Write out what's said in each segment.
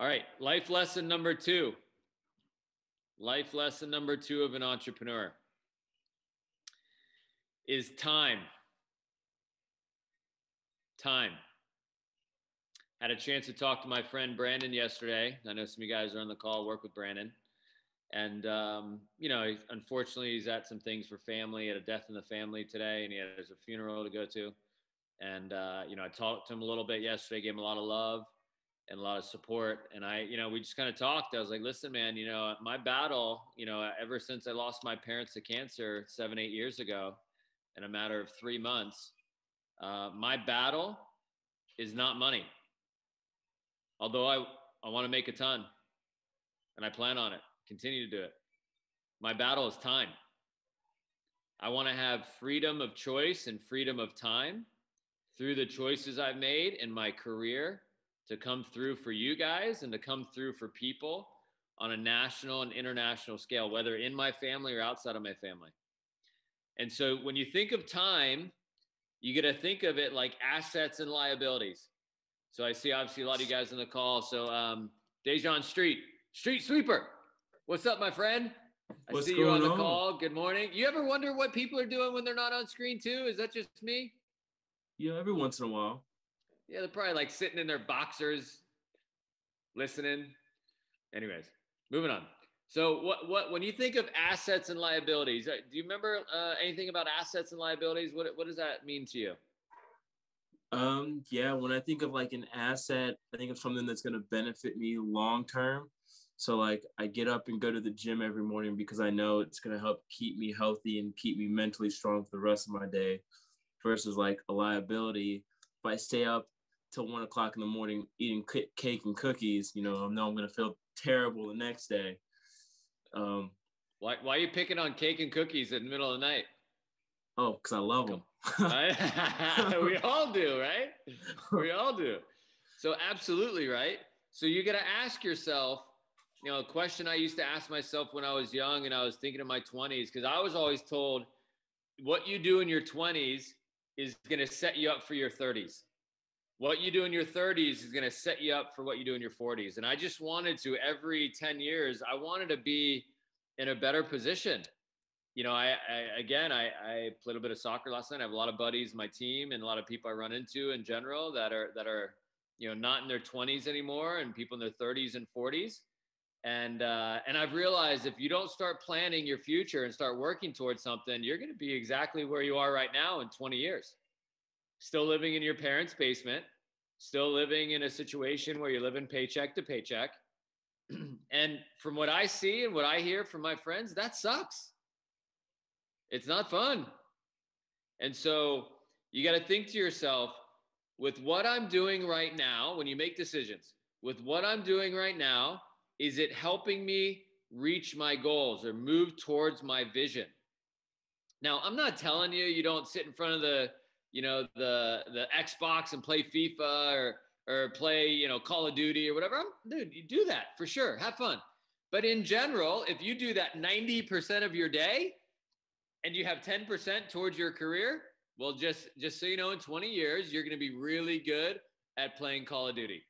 All right. Life lesson number two. Life lesson number two of an entrepreneur is time. Time. Had a chance to talk to my friend Brandon yesterday. I know some of you guys are on the call, work with Brandon. And, unfortunately, he's at some things for family, had a death in the family today, and he has a funeral to go to. And, I talked to him a little bit yesterday, gave him a lot of love and a lot of support. And we just kind of talked. I was like, listen, man, my battle, ever since I lost my parents to cancer 7-8 years ago in a matter of 3 months, my battle is not money. Although I want to make a ton and I plan on it, continue to do it. My battle is time. I want to have freedom of choice and freedom of time through the choices I've made in my career to come through for you guys and to come through for people on a national and international scale, whether in my family or outside of my family. And so when you think of time, you got to think of it like assets and liabilities. So I see obviously a lot of you guys on the call. So Dejan Street Sweeper, what's up, my friend? I see you on the call. Good morning. You ever wonder what people are doing when they're not on screen too? Is that just me? Yeah, every once in a while. Yeah, they're probably like sitting in their boxers, listening. Anyways, moving on. So what when you think of assets and liabilities, do you remember anything about assets and liabilities? What does that mean to you? Yeah, when I think of like an asset, I think of something that's going to benefit me long term. So like I get up and go to the gym every morning because I know it's going to help keep me healthy and keep me mentally strong for the rest of my day, versus like a liability. If I stay up till 1 o'clock in the morning eating cake and cookies, I know I'm going to feel terrible the next day. Why are you picking on cake and cookies in the middle of the night? Oh, because I love them. We all do, right? We all do. So absolutely, right? So you got to ask yourself, a question I used to ask myself when I was young and I was thinking of my 20s, because I was always told what you do in your 20s is going to set you up for your 30s. What you do in your 30s is going to set you up for what you do in your 40s. And I just wanted to, every 10 years, I wanted to be in a better position. I played a bit of soccer last night. I have a lot of buddies, my team, and a lot of people I run into in general that are not in their 20s anymore, and people in their 30s and 40s. And I've realized if you don't start planning your future and start working towards something, you're going to be exactly where you are right now in 20 years. Still living in your parents' basement, still living in a situation where you're living paycheck to paycheck. And from what I see and what I hear from my friends, that sucks. It's not fun. And so you got to think to yourself, with what I'm doing right now, when you make decisions, with what I'm doing right now, is it helping me reach my goals or move towards my vision? Now, I'm not telling you don't sit in front of the Xbox and play FIFA or play, Call of Duty or whatever. Dude, you do that for sure. Have fun. But in general, if you do that 90% of your day and you have 10% towards your career, well, just so you know, in 20 years, you're going to be really good at playing Call of Duty.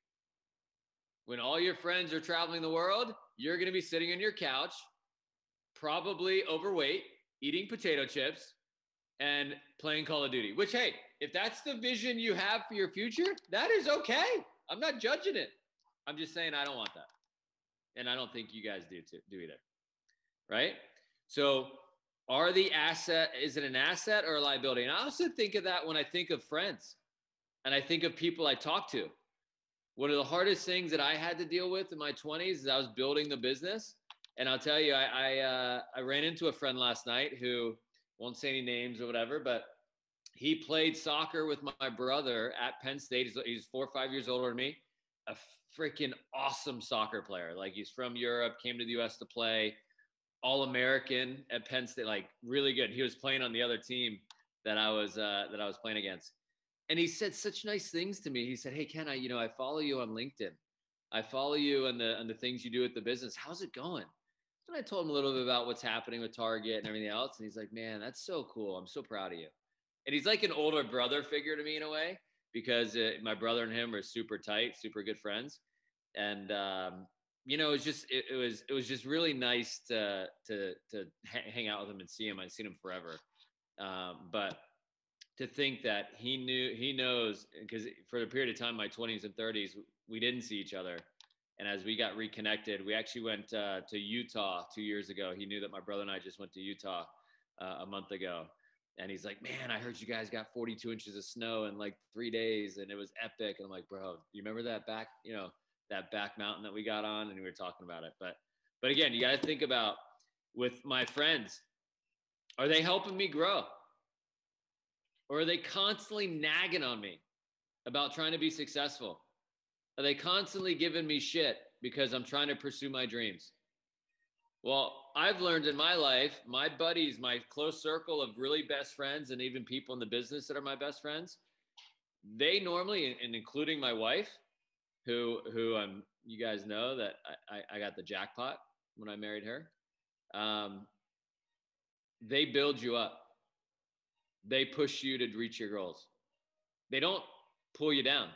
When all your friends are traveling the world, you're going to be sitting on your couch, probably overweight, eating potato chips, and playing Call of Duty, which, hey, if that's the vision you have for your future, that is okay. I'm not judging it. I'm just saying I don't want that. And I don't think you guys do either, right? So is it an asset or a liability? And I also think of that when I think of friends and I think of people I talk to. One of the hardest things that I had to deal with in my 20s is I was building the business. And I'll tell you, I ran into a friend last night who won't say any names or whatever, but he played soccer with my brother at Penn State. He's 4 or 5 years older than me. A freaking awesome soccer player. Like, he's from Europe, came to the US to play, All-American at Penn State, like really good. He was playing on the other team that I was playing against. And he said such nice things to me. He said, "Hey, Ken, I follow you on LinkedIn. I follow you on the things you do with the business. How's it going?" And I told him a little bit about what's happening with Target and everything else. And he's like, "Man, that's so cool. I'm so proud of you." And he's like an older brother figure to me in a way, because my brother and him are super tight, super good friends. And it was just it was just really nice to hang out with him and see him. I've seen him forever, but to think that he knows, because for a period of time, my 20s and 30s, we didn't see each other. And as we got reconnected, we actually went to Utah 2 years ago. He knew that my brother and I just went to Utah a month ago. And he's like, man, I heard you guys got 42 inches of snow in like 3 days and it was epic. And I'm like, bro, you remember that back mountain that we got on? And we were talking about it. But again, you got to think about with my friends, are they helping me grow? Or are they constantly nagging on me about trying to be successful? Are they constantly giving me shit because I'm trying to pursue my dreams? Well, I've learned in my life, my buddies, my close circle of really best friends, and even people in the business that are my best friends, they normally, and including my wife, who you guys know that I got the jackpot when I married her. They build you up. They push you to reach your goals. They don't pull you down.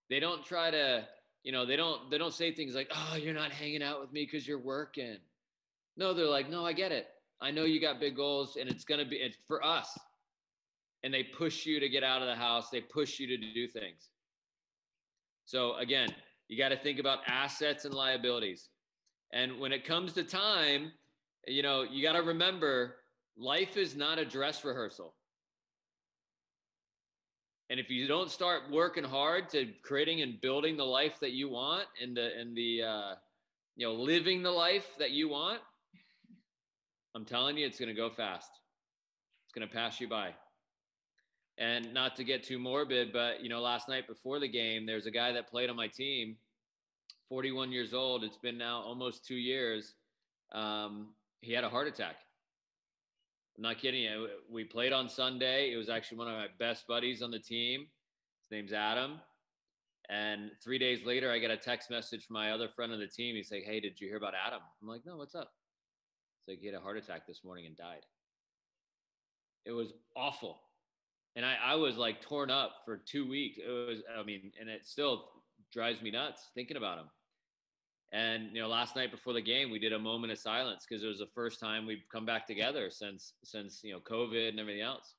They don't try to, they don't say things like, oh, you're not hanging out with me because you're working. No, they're like, no, I get it. I know you got big goals and it's for us. And they push you to get out of the house. They push you to do things. So again, you got to think about assets and liabilities. And when it comes to time, you got to remember life is not a dress rehearsal. And if you don't start working hard to creating and building the life that you want and living the life that you want, I'm telling you, it's going to go fast. It's going to pass you by. And not to get too morbid, but, last night before the game, there's a guy that played on my team, 41 years old. It's been now almost 2 years. He had a heart attack. I'm not kidding you. We played on Sunday. It was actually one of my best buddies on the team. His name's Adam. And 3 days later, I get a text message from my other friend on the team. He's like, hey, did you hear about Adam? I'm like, no, what's up? It's like he had a heart attack this morning and died. It was awful. And I was like torn up for 2 weeks. And it still drives me nuts thinking about him. And, last night before the game, we did a moment of silence because it was the first time we've come back together since COVID and everything else.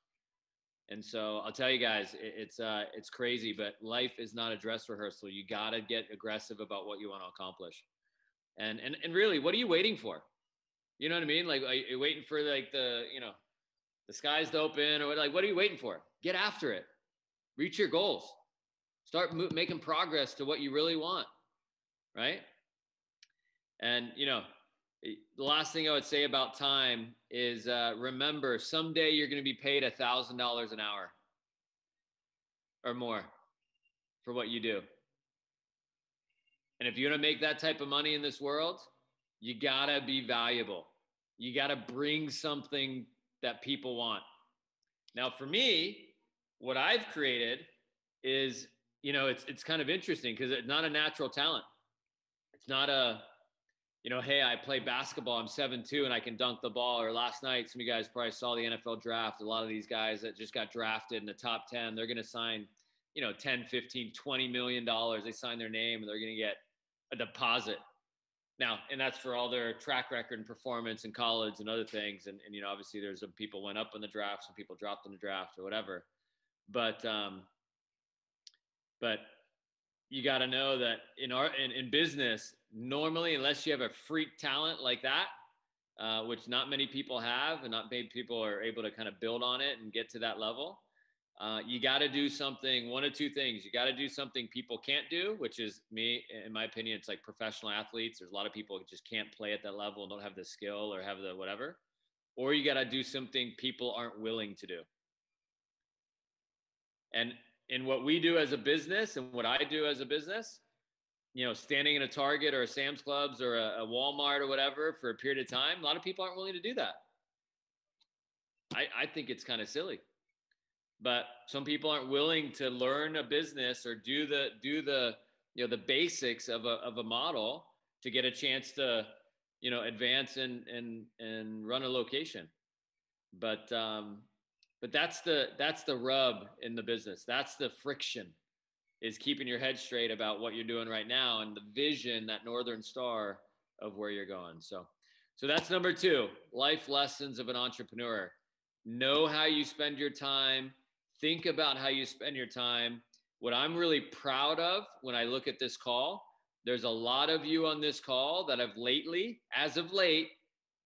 And so I'll tell you guys, it's crazy, but life is not a dress rehearsal. You got to get aggressive about what you want to accomplish. And really, what are you waiting for? You know what I mean? Like, are you waiting for like the skies to open or what are you waiting for? Get after it. Reach your goals. Start making progress to what you really want. Right. And, the last thing I would say about time is remember, someday you're going to be paid $1,000 an hour or more for what you do. And if you're going to make that type of money in this world, you got to be valuable. You got to bring something that people want. Now, for me, what I've created is, it's kind of interesting because it's not a natural talent. It's not a, hey, I play basketball, I'm 7'2" and I can dunk the ball. Or last night, some of you guys probably saw the NFL draft. A lot of these guys that just got drafted in the top 10, they're going to sign, 10, 15, $20 million. They sign their name and they're going to get a deposit. Now, and that's for all their track record and performance in college and other things. And obviously there's some people went up in the draft, some people dropped in the draft or whatever. But you got to know that in business, normally, unless you have a freak talent like that, which not many people have and not many people are able to kind of build on it and get to that level, you got to do something, one of two things. You got to do something people can't do, which is me, in my opinion, it's like professional athletes. There's a lot of people who just can't play at that level and don't have the skill or have the whatever. Or you got to do something people aren't willing to do. And in what we do as a business and what I do as a business, standing in a Target or a Sam's Clubs or a Walmart or whatever for a period of time, a lot of people aren't willing to do that. I think it's kind of silly. But some people aren't willing to learn a business or do the basics of a model to get a chance to, advance and run a location. But that's the rub in the business. That's the friction is keeping your head straight about what you're doing right now and the vision, that northern star of where you're going. So that's number 2, life lessons of an entrepreneur. Know how you spend your time. Think about how you spend your time. What I'm really proud of when I look at this call, there's a lot of you on this call that have lately, as of late,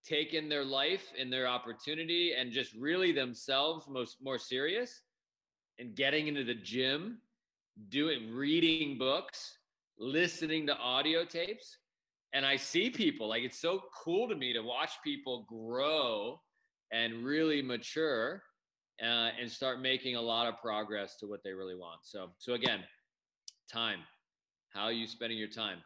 taken their life and their opportunity and just really themselves more serious, and getting into the gym, reading books, listening to audio tapes. And I see people, like, it's so cool to me to watch people grow and really mature and start making a lot of progress to what they really want. So again, time. How are you spending your time?